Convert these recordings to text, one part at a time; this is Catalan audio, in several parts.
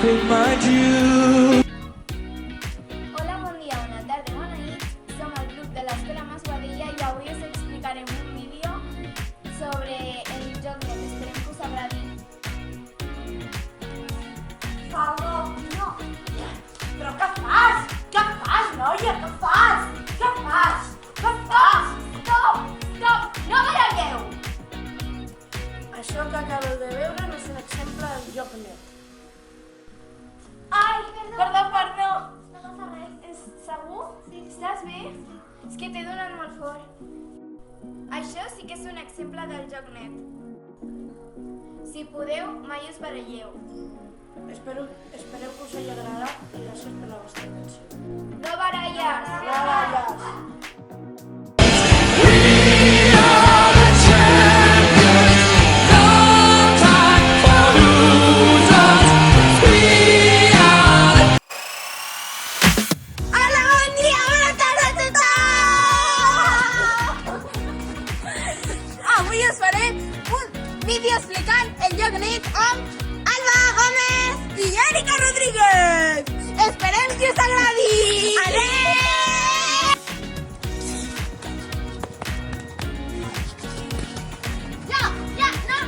living my dream. Hola, bon dia, bona tarda, bona nit. Som el grup de l'Escola Mas Guadilla i avui us explicarem un vídeo sobre el joc net. Esperem que us agradi. Pablo, no. Però què fas? Què fas, noia? Què fas? Què fas? Què fas? Stop! Stop! No baralleu! Això que acabeu de veure no és un exemple del joc net. Ai, Perdó, perdó. no passa res. Segur? Sí. Estàs bé? És que t'he donat molt fort. Això sí que és un exemple del joc net. Si podeu, mai us baralleu. Espereu que us hagi agradat i gràcies per la vostra atenció. No baralles! Gràcies. Hola, bon dia, bona tarda a tothom! Avui us farem un vídeo explicant el joc net amb Alba Gómez i Erika Rodríguez! Esperem que us agradi! Adéu! Ja, no!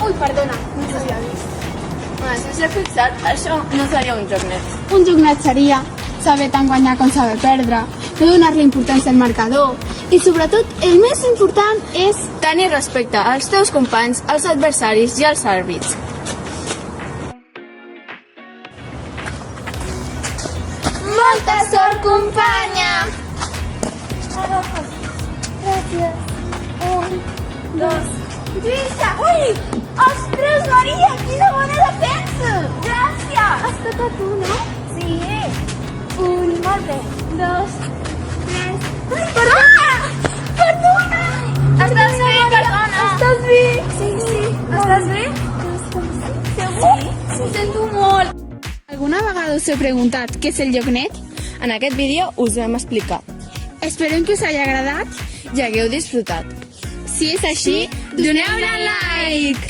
Ui, perdona, no s'havia vist. Si us he fixat, això no seria un joc net. Un joc net seria saber tant guanyar com saber perdre, no donar-li importància al marcador i, sobretot, el més important és... Tenir respecte als teus companys, als adversaris i als àrbits. Molta sort, companya! Gràcies. Un, dos... Lluïsa! Ui! Ostres, Maria, quina bona defensa! Gràcies! Has tocat tu, no? Sí. Un, molt bé. Dos, tres... Ai, perdona! Perdona! Estàs bé, perdona! Estàs bé? Sí. Estàs bé? Segur? Sí. Sento molt. Alguna vegada us he preguntat què és el joc net? En aquest vídeo us ho hem explicat Esperem que us hagi agradat. i hagueu disfrutat. Si és així, doneu-la like!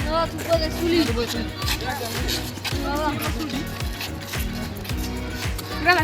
No, tú puedes, Juli. Graba,